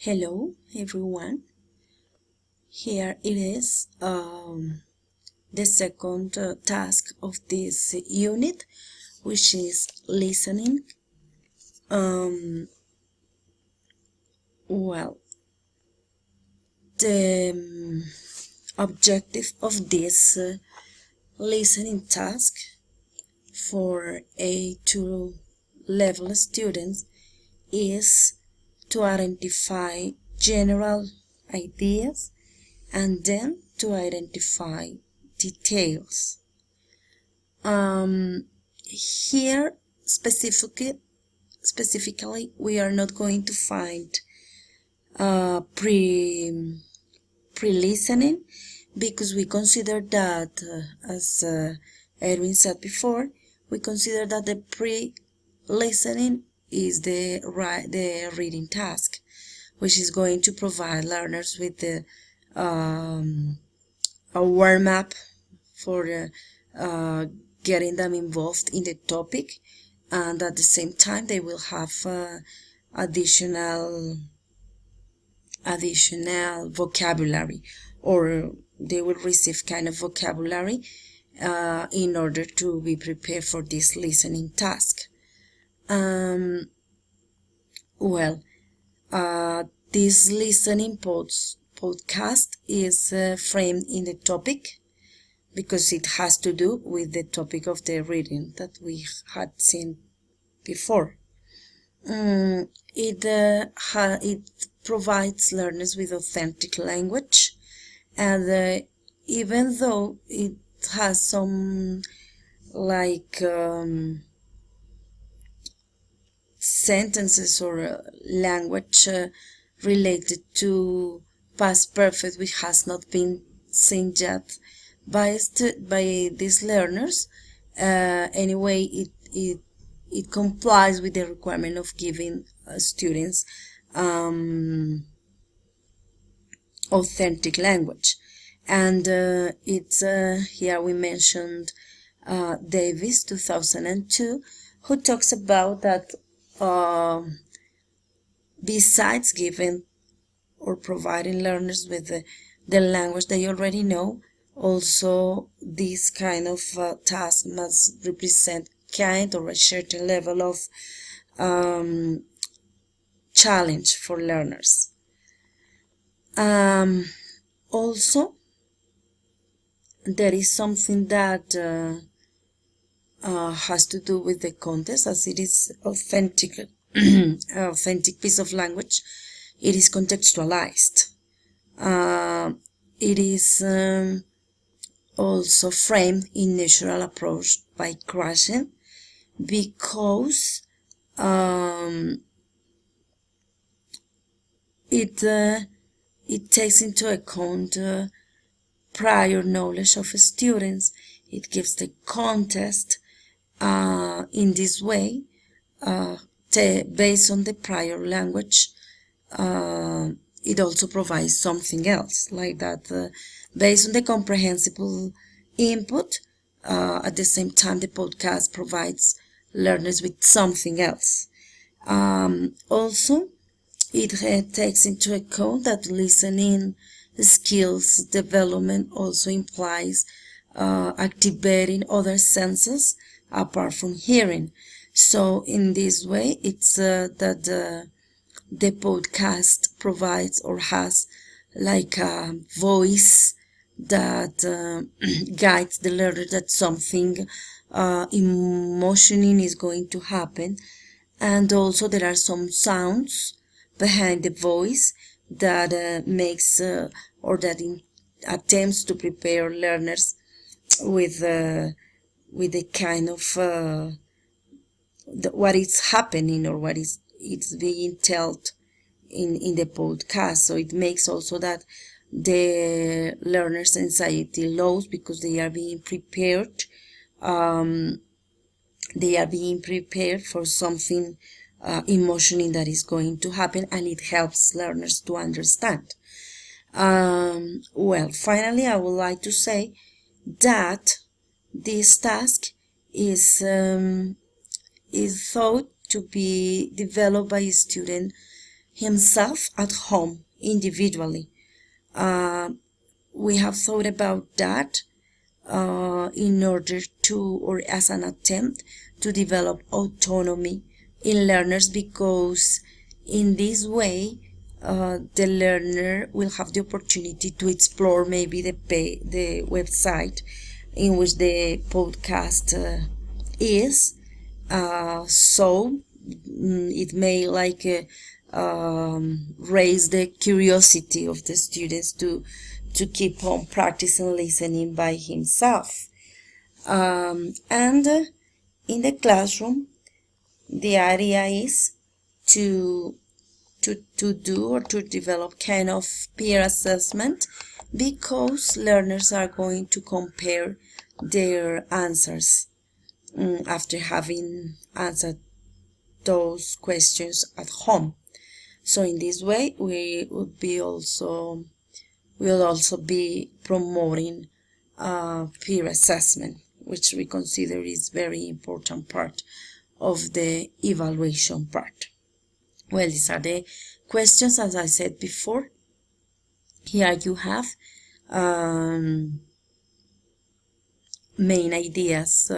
Hello everyone, here it is the second task of this unit, which is listening. Well, the objective of this listening task for A2 level students is to identify general ideas and then to identify details. Here specifically we are not going to find pre-listening because we consider that as Edwin said before, we consider that the pre-listening is the reading task, which is going to provide learners with a warm-up for getting them involved in the topic, and at the same time they will have additional vocabulary, or they will receive kind of vocabulary in order to be prepared for this listening task. This listening podcast is framed in the topic because it has to do with the topic of the reading that we had seen before. It provides learners with authentic language, and even though it has some sentences or language related to past perfect which has not been seen yet by these learners, anyway it complies with the requirement of giving students authentic language. And it's here we mentioned Davis 2002, who talks about that besides giving or providing learners with the language they already know, also this kind of task must represent kind or a certain level of challenge for learners. Also, there is something that has to do with the context, as it is authentic piece of language. It is contextualized. It is also framed in natural approach by Krashen, because it takes into account prior knowledge of students. It gives the context in this way, based on the prior language. It also provides something else, like that based on the comprehensible input, at the same time the podcast provides learners with something else. Also, it takes into account that listening skills development also implies activating other senses apart from hearing. So in this way, it's that the podcast provides or has like a voice that guides the learner that something emotioning is going to happen, and also there are some sounds behind the voice that makes or that attempts to prepare learners with the kind of what is happening or what is it's being told in the podcast. So it makes also that the learners' anxiety lows because they are being prepared. They are being prepared for something emotional that is going to happen, and it helps learners to understand. Finally, I would like to say that this task is thought to be developed by a student himself at home individually. We have thought about that in order to, or as an attempt to develop autonomy in learners, because in this way the learner will have the opportunity to explore maybe the website in which the podcast is, so it may raise the curiosity of the students to keep on practicing listening by himself. And in the classroom, the idea is to do or to develop kind of peer assessment, because learners are going to compare their answers after having answered those questions at home. So in this way, we will also be promoting peer assessment, which we consider is very important part of the evaluation part. Well, these are the questions, as I said before. Here you have main ideas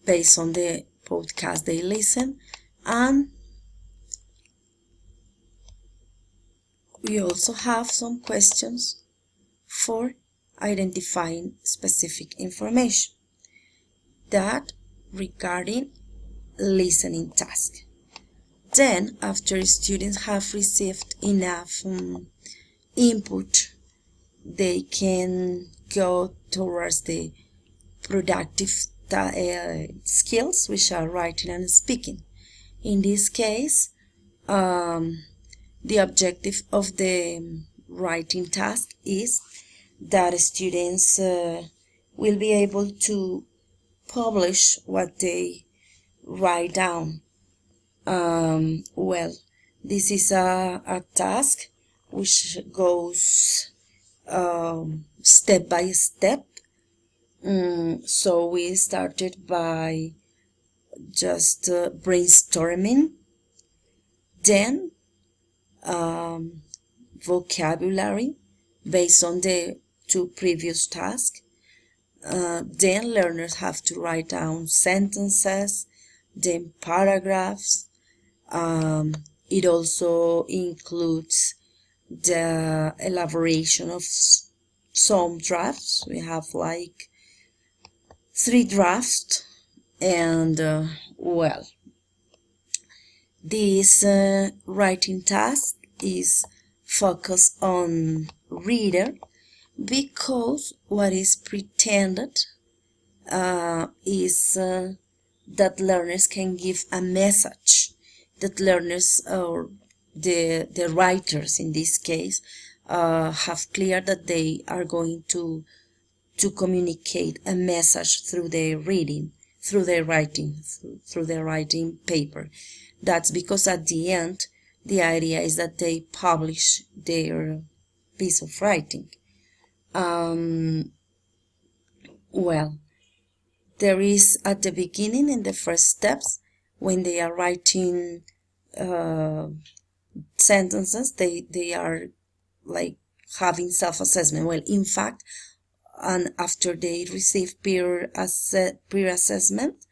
based on the podcast they listen, and we also have some questions for identifying specific information that regarding listening task. Then, after students have received enough input, they can go towards the productive skills, which are writing and speaking. In this case, the objective of the writing task is that students will be able to publish what they write down. Well, this is a task which goes step by step. So we started by just brainstorming, then vocabulary based on the two previous tasks. Then learners have to write down sentences, then paragraphs. It also includes the elaboration of some drafts. We have 3 drafts, and well, this writing task is focused on reader, because what is pretended is that learners can give a message, that learners, or the writers in this case, have clear that they are going to communicate a message through their reading, through their writing paper. That's because at the end, the idea is that they publish their piece of writing. Well, there is at the beginning, in the first steps, when they are writing sentences, they are having self-assessment. Well, in fact, and after they receive peer assessment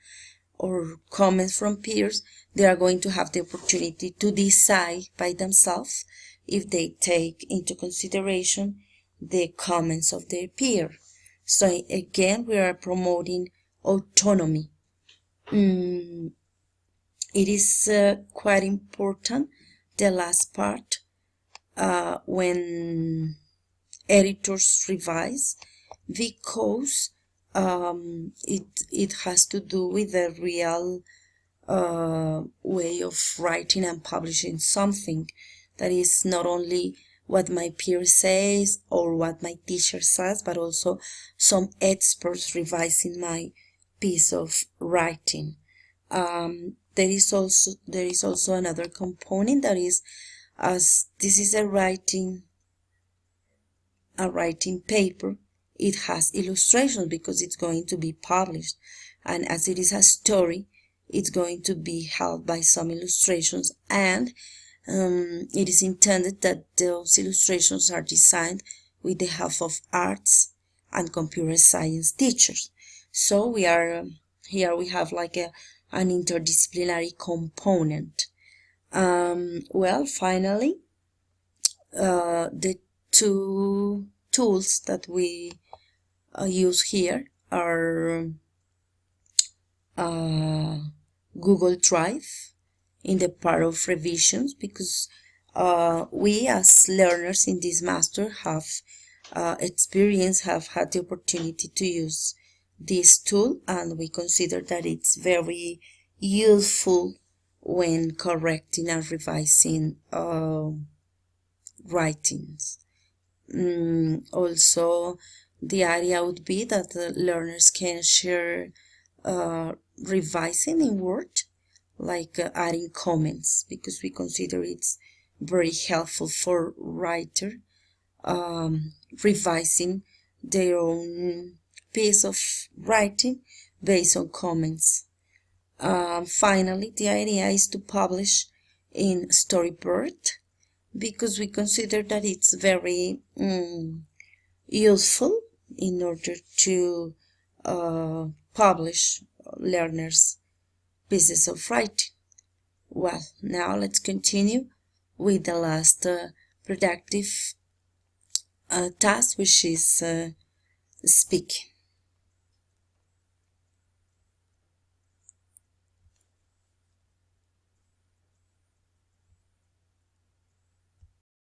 or comments from peers, they are going to have the opportunity to decide by themselves if they take into consideration the comments of their peer. So again, we are promoting autonomy. It is quite important, the last part, when editors revise, because it has to do with the real way of writing and publishing something. That is not only what my peer says or what my teacher says, but also some experts revising my piece of writing. There is also another component, that is, as this is a writing paper, it has illustrations because it's going to be published, and as it is a story, it's going to be helped by some illustrations, and it is intended that those illustrations are designed with the help of arts and computer science teachers. So we are here we have like an interdisciplinary component. Well, finally, the two tools that we use here are Google Drive in the part of revisions, because we as learners in this master have have had the opportunity to use this tool, and we consider that it's very useful when correcting and revising writings. Also, the idea would be that the learners can share revising in Word, like adding comments, because we consider it's very helpful for writer revising their own piece of writing based on comments. Finally, the idea is to publish in Storybird, because we consider that it's very useful in order to publish learners' pieces of writing. Well, now let's continue with the last productive task, which is speaking.